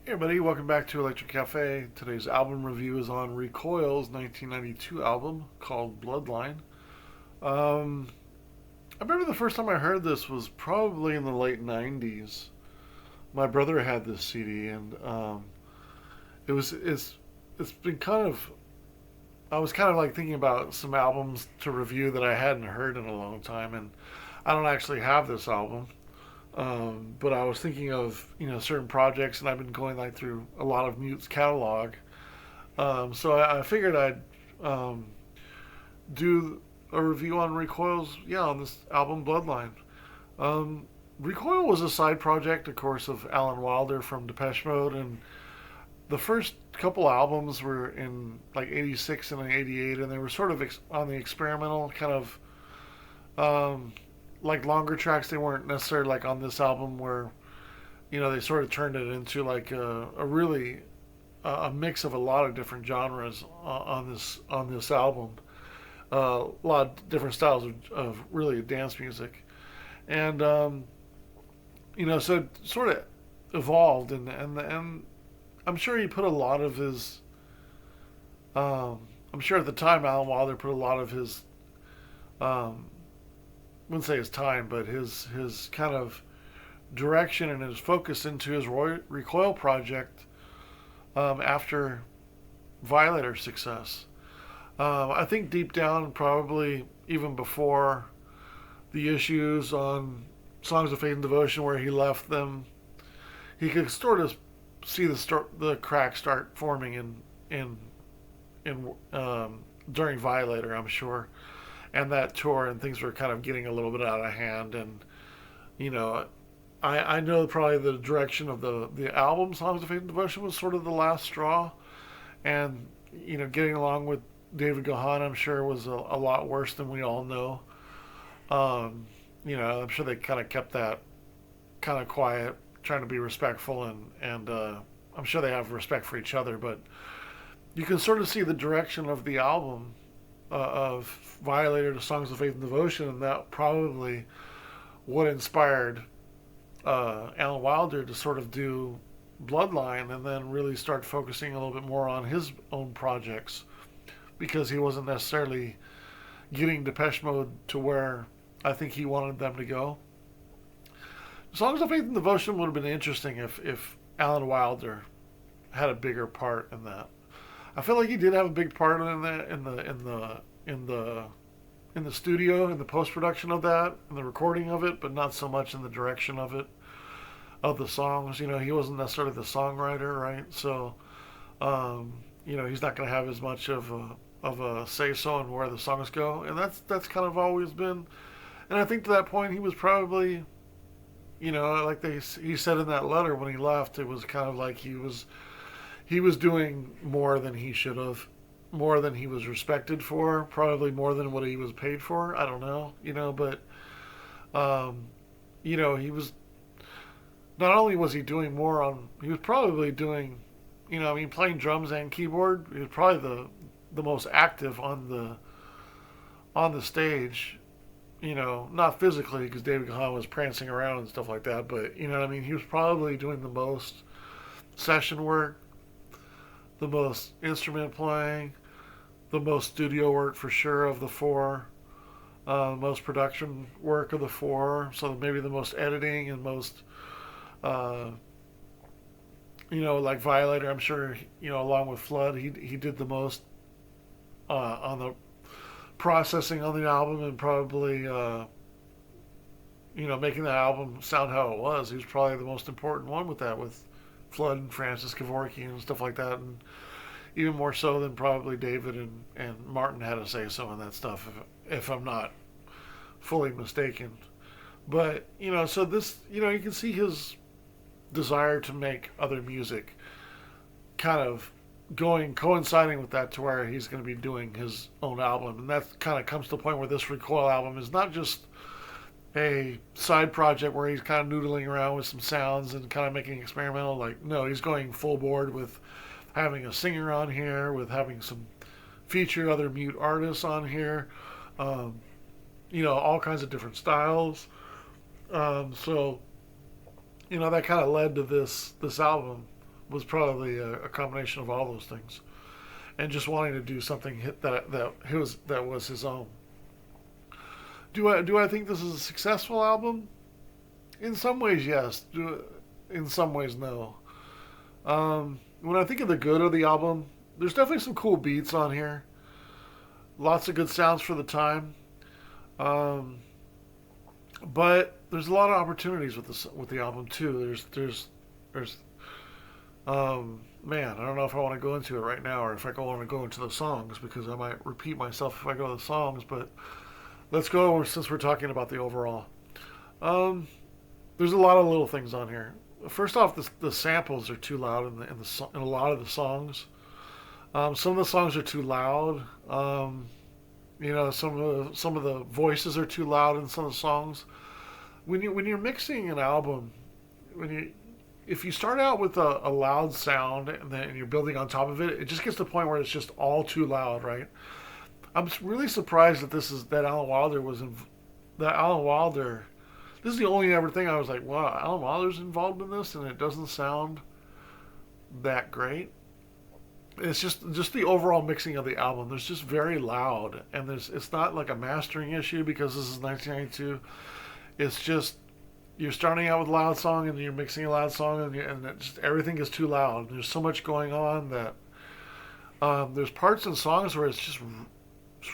Hey everybody, welcome back to Electric Cafe. Today's album review is on Recoil's 1992 album called Bloodline. Um, I remember the first time I heard this was probably in the late 90s. My brother had this CD, and it's been kind of I was kind of like thinking about some albums to review that I hadn't heard in a long time, and I don't actually have this album. But I was thinking of certain projects, and I've been going like through a lot of Mute's catalog. So I figured I'd do a review on Recoil's on this album Bloodline. Um, Recoil was a side project, of course, of Alan Wilder from Depeche Mode, and the first couple albums were in like '86 and '88, and they were sort of on the experimental kind of like longer tracks. They weren't necessarily like on this album where they sort of turned it into like a really a mix of a lot of different genres on this album. A lot of different styles of really dance music, and so it sort of evolved, and I'm sure he put a lot of his. I'm sure at the time Alan Wilder put a lot of his. Wouldn't say his time, but his kind of direction and his focus into his Recoil project after Violator's success. I think deep down, probably even before the issues on Songs of Faith and Devotion, where he left them, he could sort of see the cracks start forming in during Violator, I'm sure, and that tour, and things were kind of getting a little bit out of hand. And you know, I know probably the direction of the album Songs of Faith and Devotion was sort of the last straw, and getting along with David Gahan, I'm sure, was a lot worse than we all know. I'm sure they kind of kept that kind of quiet, trying to be respectful, and I'm sure they have respect for each other. But you can sort of see the direction of the album of Violator to Songs of Faith and Devotion, and that probably what inspired Alan Wilder to sort of do Bloodline and then really start focusing a little bit more on his own projects, because he wasn't necessarily getting Depeche Mode to where I think he wanted them to go. Songs of Faith and Devotion would have been interesting if Alan Wilder had a bigger part in that. I feel like he did have a big part in that in the studio, in the post production of that, in the recording of it, but not so much in the direction of it, of the songs. He wasn't necessarily the songwriter, right? So, he's not going to have as much of a say so in where the songs go, and that's kind of always been. And I think to that point he was probably, like he said in that letter when he left, it was kind of like he was doing more than he should have, more than he was respected for, probably more than what he was paid for. I don't know, but he was not only was he doing more on, he was probably doing, playing drums and keyboard. He was probably the most active on the stage. Not physically, because David Gahan was prancing around and stuff like that, but he was probably doing the most session work, the most instrument playing, the most studio work for sure of the four, most production work of the four. So maybe the most editing and most, uh, like Violator. I'm sure along with Flood, he did the most on the processing on the album, and probably making the album sound how it was. He was probably the most important one with that, with Flood and Francis Kevorkian and stuff like that, and even more so than probably David and Martin had to say so in that stuff, if I'm not fully mistaken. But so this, you can see his desire to make other music kind of coinciding with that, to where he's going to be doing his own album, and that kind of comes to the point where this Recoil album is not just a side project where he's kind of noodling around with some sounds and kind of making experimental. Like, no, he's going full board with having a singer on here, with having some feature other mute artists on here, um, all kinds of different styles. So that kind of led to this album was probably a combination of all those things, and just wanting to do something that was his own. Do I think this is a successful album? In some ways, yes. In some ways, no. When I think of the good of the album, there's definitely some cool beats on here. Lots of good sounds for the time. Um, but there's a lot of opportunities with the album too. There's man, I don't know if I want to go into it right now or if I want to go into the songs because I might repeat myself if I go to the songs. But let's go since we're talking about the overall. Um, there's a lot of little things on here. First off, the samples are too loud in a lot of the songs. Some of the songs are too loud. Some of the voices are too loud in some of the songs. When you're mixing an album, when you if you start out with a loud sound and then you're building on top of it, it just gets to the point where it's just all too loud, right? I'm really surprised that Alan Wilder that Alan Wilder. This is the only ever thing I was like, wow, Alan Wilder's involved in this, and it doesn't sound that great. It's just the overall mixing of the album. There's just very loud, and it's not like a mastering issue because this is 1992. It's just you're starting out with a loud song and you're mixing a loud song and just everything is too loud. There's so much going on that there's parts in songs where it's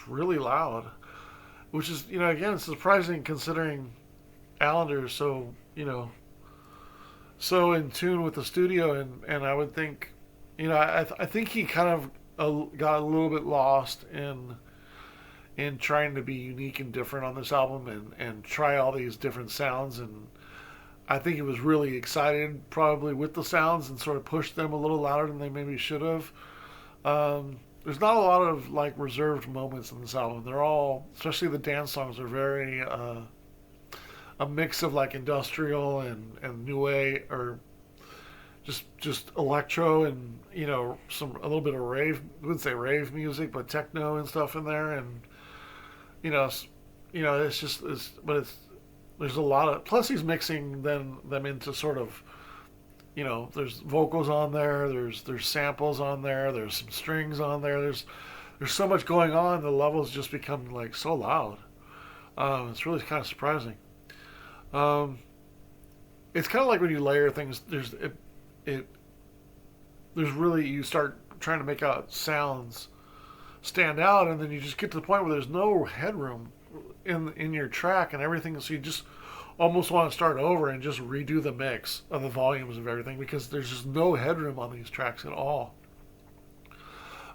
really loud, which is again it's surprising considering Allender is so so in tune with the studio and I would think I think he kind of got a little bit lost in trying to be unique and different on this album and try all these different sounds. And I think he was really excited probably with the sounds and sort of pushed them a little louder than they maybe should have. There's not a lot of like reserved moments in this album. They're all, especially the dance songs, are very a mix of like industrial and new wave or just electro and some a little bit of rave. I wouldn't say rave music, but techno and stuff in there. And you know, it's there's a lot of plus he's mixing them into sort of there's vocals on there, there's samples on there, there's some strings on there, there's so much going on. The levels just become like so loud. It's really kind of surprising. Um, it's kind of like when you layer things. It there's really you start trying to make out sounds stand out, and then you just get to the point where there's no headroom in your track and everything. So you just almost want to start over and just redo the mix of the volumes of everything because there's just no headroom on these tracks at all.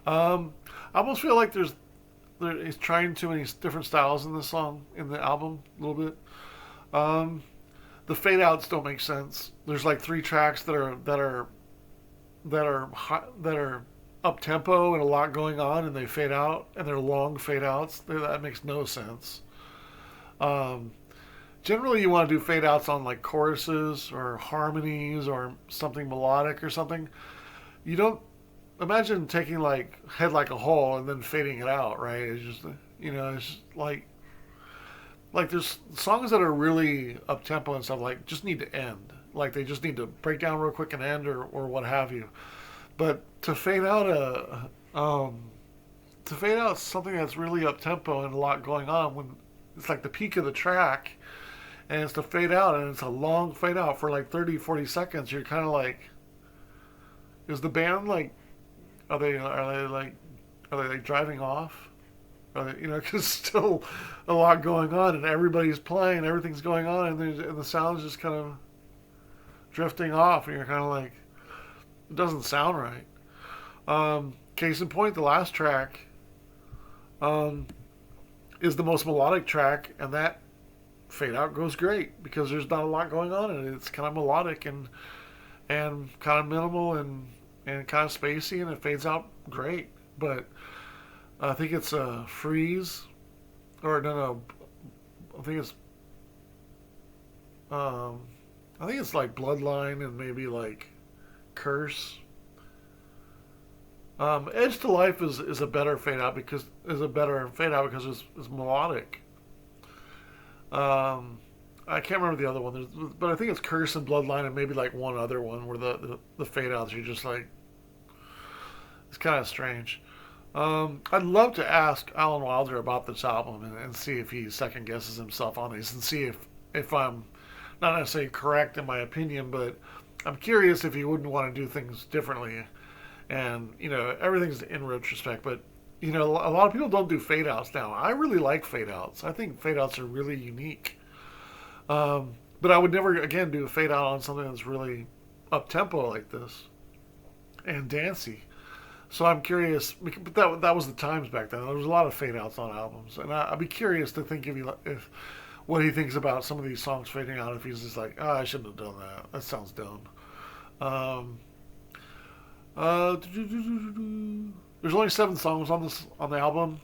I almost feel like he's trying too many different styles in the song in the album a little bit. Um, the fade outs don't make sense. There's like three tracks that are up tempo and a lot going on, and they fade out, and they're long fade outs. That makes no sense. Um, Generally, you want to do fade outs on like choruses or harmonies or something melodic or something. You don't imagine taking like Head Like a Hole and then fading it out, right? It's just it's just like there's songs that are really up tempo and stuff like just need to end. Like they just need to break down real quick and end or what have you. But to fade out something that's really up tempo and a lot going on when it's like the peak of the track and it's to fade out and it's a long fade out for like 30, 40 seconds, you're kind of like, is the band like, are they like driving off? Are they, because still a lot going on and everybody's playing, everything's going on, and the sound's just kind of drifting off, and you're kind of like, it doesn't sound right. Case in point, the last track um, is the most melodic track, and that fade out goes great because there's not a lot going on in it. It's kind of melodic and kind of minimal and kind of spacey, and it fades out great. But I think it's Freeze, or no, I think it's um, I think it's like Bloodline and maybe like Curse. Edge to Life is a better fade out because it's melodic. Um, I can't remember the other one, but I think it's Curse and Bloodline and maybe like one other one where the fade outs are just like, it's kind of strange. I'd love to ask Alan Wilder about this album and see if he second guesses himself on these and see if I'm not necessarily correct in my opinion, but I'm curious if he wouldn't want to do things differently. And everything's in retrospect, but a lot of people don't do fade outs now. I really like fade outs. I think fade outs are really unique. But I would never again do a fade out on something that's really up tempo like this and dancey. So I'm curious, but that was the times back then. There was a lot of fade outs on albums, and I'd be curious to think if what he thinks about some of these songs fading out. If he's just like, oh, I shouldn't have done that. That sounds dumb. Um, there's only 7 songs on the album.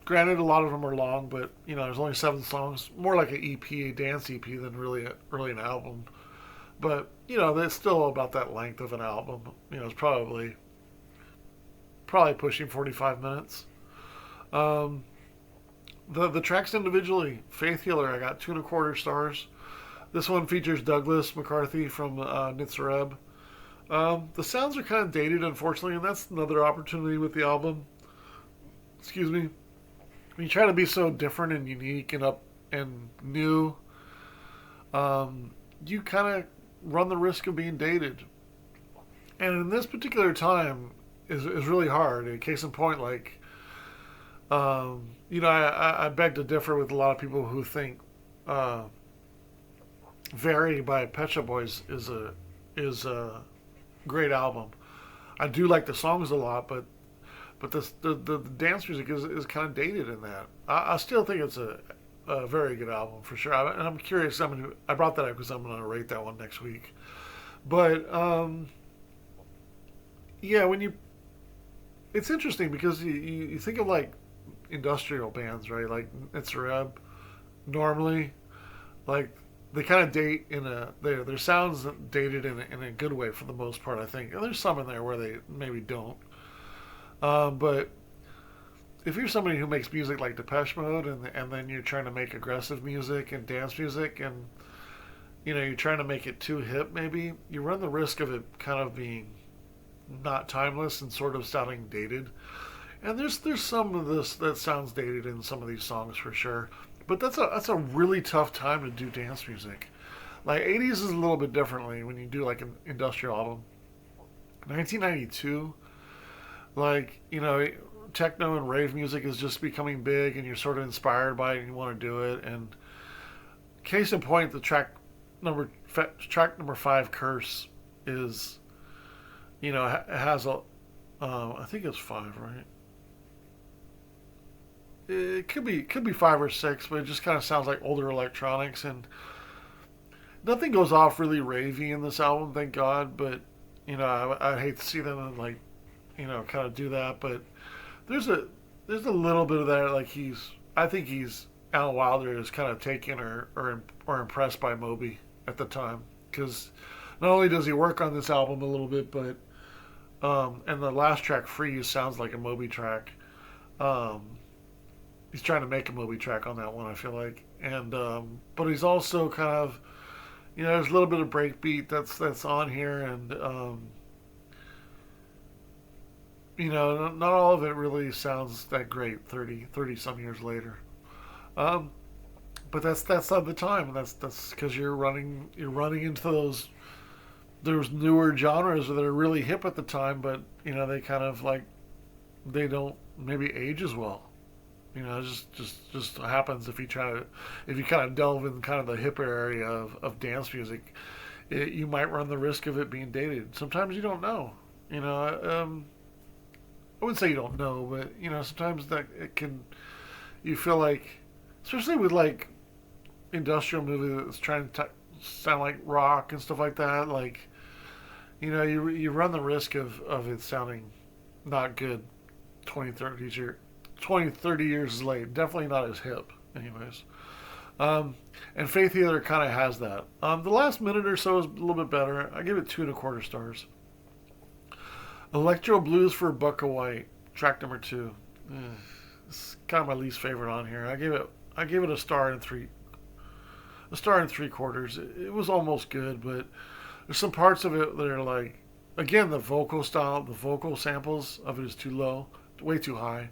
Granted, a lot of them are long, but there's only 7 songs. More like an EP, a dance EP, than really an album. But that's still about that length of an album. It's probably pushing 45 minutes. Um, the tracks individually, Faith Healer, I got 2.25 stars. This one features Douglas McCarthy from Nitzareb. The sounds are kind of dated, unfortunately, and that's another opportunity with the album. Excuse me. When you try to be so different and unique and up and new, you kind of run the risk of being dated. And in this particular time, is really hard. A case in point, like, I beg to differ with a lot of people who think "Vary" by Pet Shop Boys is a great album. I do like the songs a lot, but the dance music is kind of dated in that. I still think it's a very good album for sure. And I'm curious. I brought that up because I'm going to rate that one next week. But yeah, it's interesting because you think of like industrial bands, right? Like it's Reb. Normally, like they kind of date their sounds dated in a good way for the most part. I think and there's some in there where they maybe don't. But if you're somebody who makes music like Depeche Mode and then you're trying to make aggressive music and dance music and you're trying to make it too hip, maybe you run the risk of it kind of being not timeless and sort of sounding dated. And there's some of this that sounds dated in some of these songs for sure. But that's a really tough time to do dance music. Like 80s is a little bit differently when you do like an industrial album. 1992, like techno and rave music is just becoming big, and you're sort of inspired by it and you want to do it. And case in point, the track number 5, Curse, is has a I think it's 5, right? It could be 5 or 6, but it just kind of sounds like older electronics, and nothing goes off really ravey in this album, thank God. But I hate to see them like kind of do that. But there's a little bit of that. Like I think Alan Wilder is kind of taken or impressed by Moby at the time, because not only does he work on this album a little bit, but and the last track, Freeze, sounds like a Moby track. He's trying to make a Moby track on that one, I feel like. And but he's also kind of there's a little bit of breakbeat that's on here, and not all of it really sounds that great 30 some years later. But that's not the time. That's because you're running into those newer genres that are really hip at the time, but they kind of like they don't maybe age as well. It just happens if you kind of delve in kind of the hipper area of dance music, you might run the risk of it being dated. Sometimes you don't know. I wouldn't say you don't know, but sometimes that it can. You feel like, especially with like industrial movie that's trying to sound like rock and stuff like that, like you run the risk of it sounding not good 20, 30 years late. Definitely not as hip, anyways. And Faith Healer kind of has that. The last minute or so is a little bit better. I give it 2.25 stars. Electro Blues for a Buck of White, track number 2. It's kind of my least favorite on here. I gave it a star and 3. a star and three quarters. It was almost good, but there's some parts of it that are like, again, the vocal style, the vocal samples of it is too low, way too high.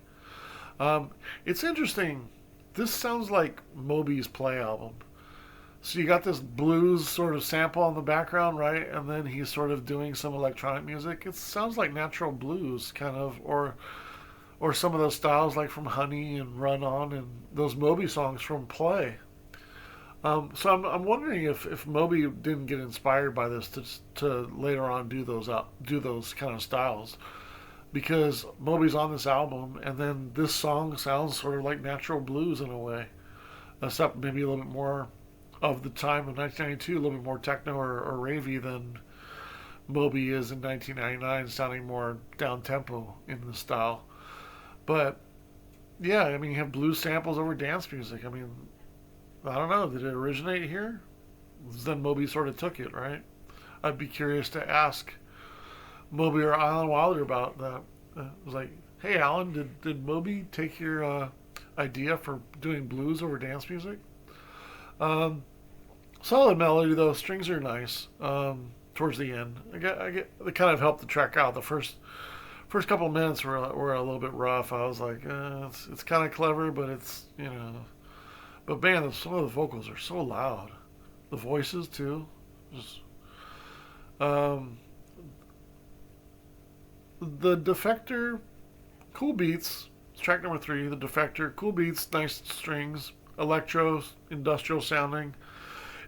Um, it's interesting. This sounds like Moby's Play album. So you got this blues sort of sample in the background, right? And then he's sort of doing some electronic music. It sounds like natural blues, kind of, or some of those styles like from Honey and Run On and those Moby songs from Play. So I'm wondering if Moby didn't get inspired by this to later on do those kind of styles, because Moby's on this album and then this song sounds sort of like natural blues in a way, except maybe a little bit more of the time of 1992, a little bit more techno or ravey than Moby is in 1999, sounding more down tempo in the style. But yeah, I mean, you have blues samples over dance music. I mean, I don't know. Did it originate here? Then Moby sort of took it, right? I'd be curious to ask Moby or Alan Wilder about that. It was like, hey, Alan, did Moby take your idea for doing blues over dance music? Um, Solid melody though. Strings are nice. Towards the end, they kind of helped the track out. The first couple of minutes were a little bit rough. I was like, it's kind of clever, but it's but man, some of the vocals are so loud. The voices too. Just, um, the Defector, cool beats. It's track number 3. The Defector, cool beats, nice strings, electro, industrial sounding.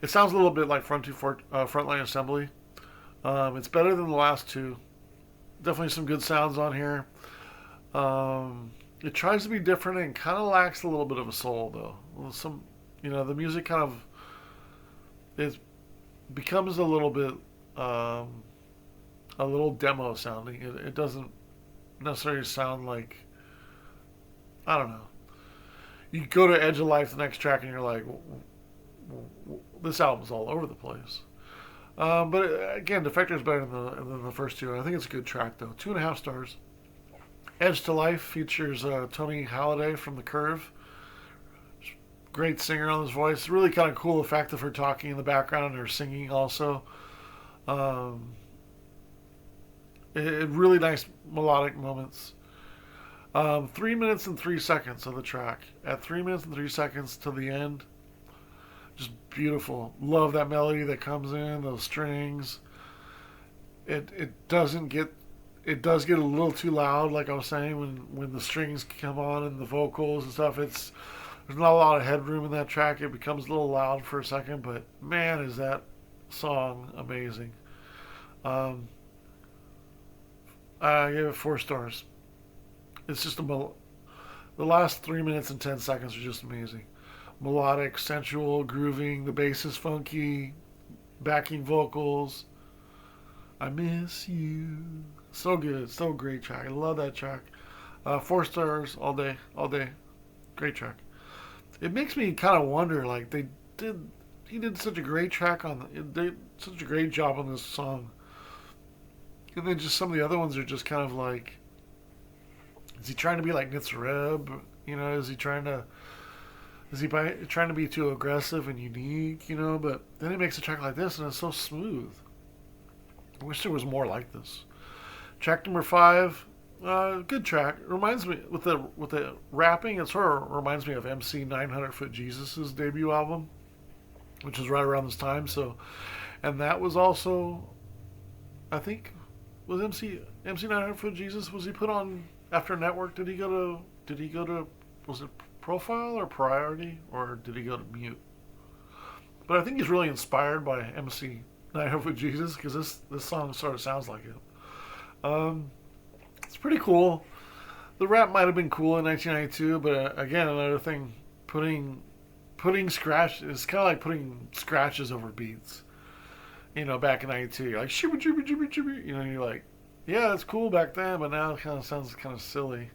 It sounds a little bit like Frontline Assembly. It's better than the last two. Definitely some good sounds on here. It tries to be different and kind of lacks a little bit of a soul, though. The music kind of it becomes a little demo sounding. It doesn't necessarily sound like, I don't know. You go to Edge of Life, the next track, and you're like, this album's all over the place. But again, Defector is better than the first two. I think it's a good track though. 2.5 stars. Edge to Life features Tony Halliday from The Curve. Great singer on his voice. Really kind of cool the fact of her talking in the background and her singing also. Um, really nice melodic moments. 3 minutes and 3 seconds of the track. At 3 minutes and 3 seconds to the end, just beautiful. Love that melody that comes in, those strings. It doesn't get it does get a little too loud, like I was saying, when the strings come on and the vocals and stuff. There's not a lot of headroom in that track. It becomes a little loud for a second, but man, is that song amazing. Um, I gave it 4 stars. It's just the last 3 minutes and 10 seconds are just amazing. Melodic, sensual, grooving. The bass is funky. Backing vocals. I miss you. So good. So great track. I love that track. 4 stars all day. All day. Great track. It makes me kind of wonder, like, he did such a great track they did such a great job on this song. And then just some of the other ones are just kind of like, is he trying to be like Nitzareb? Is he trying to be too aggressive and unique? But then he makes a track like this and it's so smooth. I wish there was more like this. Track number 5, good track. It reminds me with the rapping. It sort of reminds me of MC 900 Foot Jesus's debut album, which was right around this time. So, and that was also, I think, was MC 900 Foot Jesus. Was he put on after Network? Did he go to? Was it Profile or Priority, or did he go to Mute? But I think he's really inspired by MC 900 Foot Jesus, because this song sort of sounds like it. It's pretty cool. The rap might have been cool in 1992, but again, another thing, putting scratch, it's kind of like putting scratches over beats. Back in 92, you're like shibby jibby jibby jibby. You're like, yeah, it's cool back then, but now it kind of sounds kind of silly.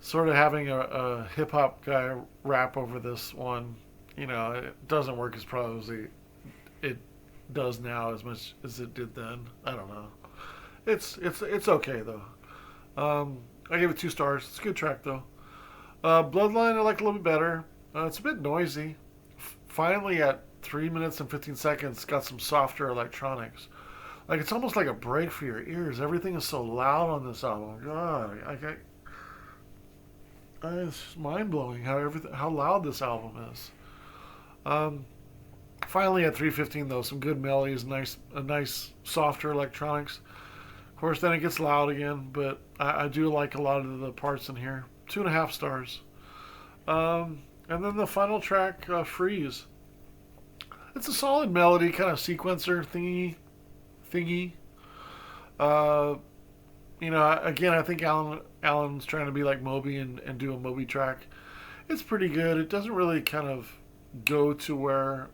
Sort of having a hip hop guy rap over this one, it doesn't work as probably it does now as much as it did then. I don't know. It's okay though. I gave it 2 stars. It's a good track though. Bloodline I like a little bit better. It's a bit noisy. finally at 3 minutes and 15 seconds got some softer electronics. Like it's almost like a break for your ears. Everything is so loud on this album. God, it's mind blowing how loud this album is. Um, Finally at 3:15 though, some good melodies, a nice softer electronics. Of course, then it gets loud again, but I do like a lot of the parts in here. 2.5 stars. And then the final track, Freeze. It's a solid melody, kind of sequencer thingy. Uh, again, I think Alan's trying to be like Moby and do a Moby track. It's pretty good. It doesn't really kind of go to where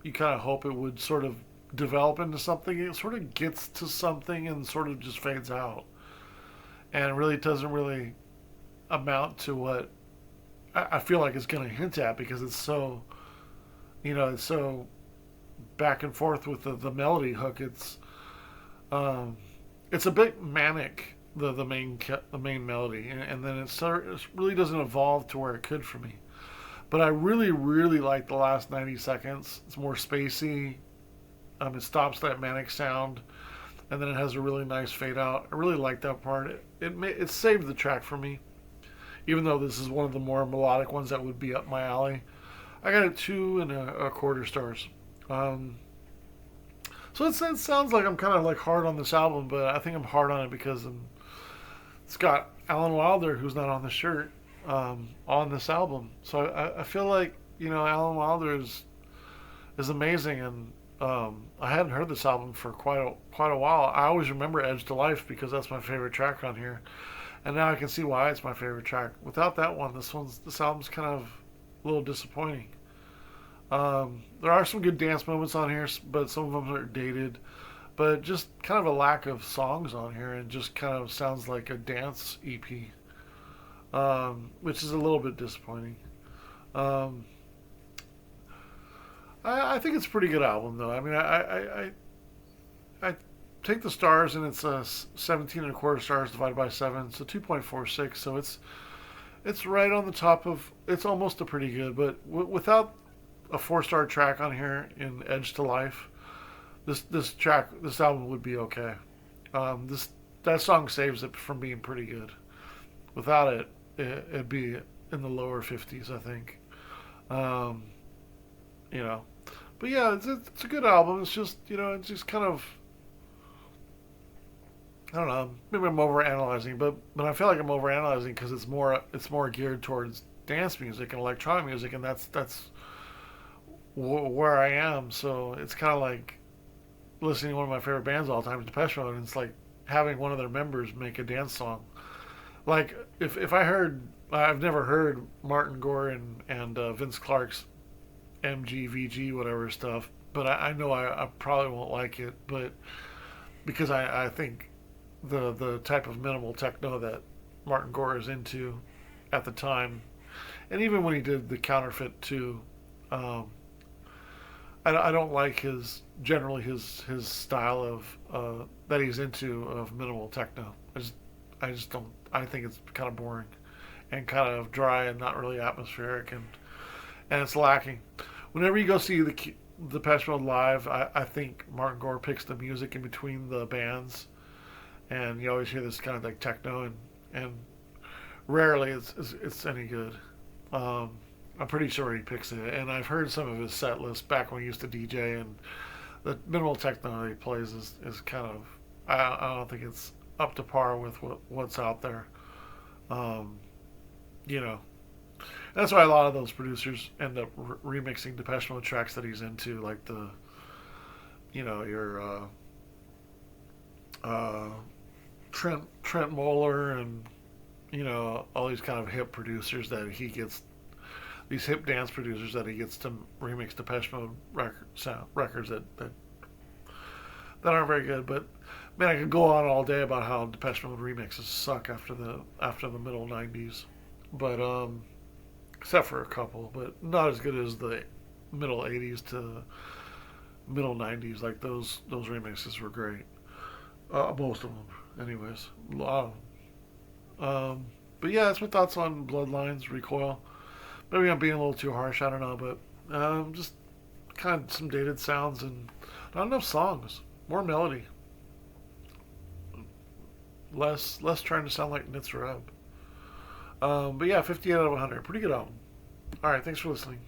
you kind of hope it would sort of develop into something. It sort of gets to something and sort of just fades out, and it really doesn't really amount to what I feel like it's going to hint at because it's so, it's so back and forth with the melody hook. Um, it's a bit manic, the main melody, and then it really doesn't evolve to where it could for me. But I really, really like the last 90 seconds. It's more spacey. It stops that manic sound, and then it has a really nice fade out. I really like that part. It saved the track for me, even though this is one of the more melodic ones that would be up my alley. I got it 2.25 stars. Um, it sounds like I'm kind of like hard on this album, but I think I'm hard on it because it's got Alan Wilder, who's not on the shirt, on this album. So I feel like Alan Wilder is amazing, and I hadn't heard this album for quite a while. I always remember Edge to Life because that's my favorite track on here, and now I can see why it's my favorite track. Without that one, this album's kind of a little disappointing. There are some good dance moments on here, but some of them are dated. But just kind of a lack of songs on here, and just kind of sounds like a dance EP, which is a little bit disappointing. Um, I think it's a pretty good album, though. I mean, I take the stars, and it's 17.25 stars divided by 7, so 2.46. So it's right on the top of. It's almost a pretty good, but without a 4-star track on here in Edge to Life, this album would be okay. That song saves it from being pretty good. Without it'd be in the lower 50s, I think. Um, you know, but yeah, it's a good album. It's just kind of, I don't know. Maybe I'm overanalyzing, but I feel like I'm overanalyzing because it's more geared towards dance music and electronic music, and that's where I am. So it's kind of like listening to one of my favorite bands all the time, Depeche Mode, and it's like having one of their members make a dance song. Like if I've never heard Martin Gore and Vince Clarke's MGVG whatever stuff, but I know I probably won't like it, but because I think the type of minimal techno that Martin Gore is into at the time, and even when he did the Counterfeit too, um, I don't like his style of that he's into of minimal techno. I just don't. I think it's kind of boring and kind of dry and not really atmospheric, and it's lacking. Whenever you go see the Depeche Mode live, I think Martin Gore picks the music in between the bands, and you always hear this kind of like techno, and rarely it's any good. Um, I'm pretty sure he picks it, and I've heard some of his set list back when he used to DJ, and the minimal techno he plays is kind of I don't think it's up to par with what's out there. Um, you know, that's why a lot of those producers end up remixing Depeche Mode tracks that he's into, like your uh, Trent Moeller, and all these kind of hip producers that he gets, these hip dance producers that he gets to remix Depeche Mode records that aren't very good. But man, I could go on all day about how Depeche Mode remixes suck after the middle '90s, but except for a couple, but not as good as the middle '80s to middle '90s. Like those remixes were great, most of them, anyways. A lot of them. But yeah, that's my thoughts on Bloodlines, Recoil. Maybe I'm being a little too harsh. I don't know, but Just kind of some dated sounds and not enough songs. More melody. Less trying to sound like Nitzareb. But yeah, 58 out of 100. Pretty good album. All right, thanks for listening.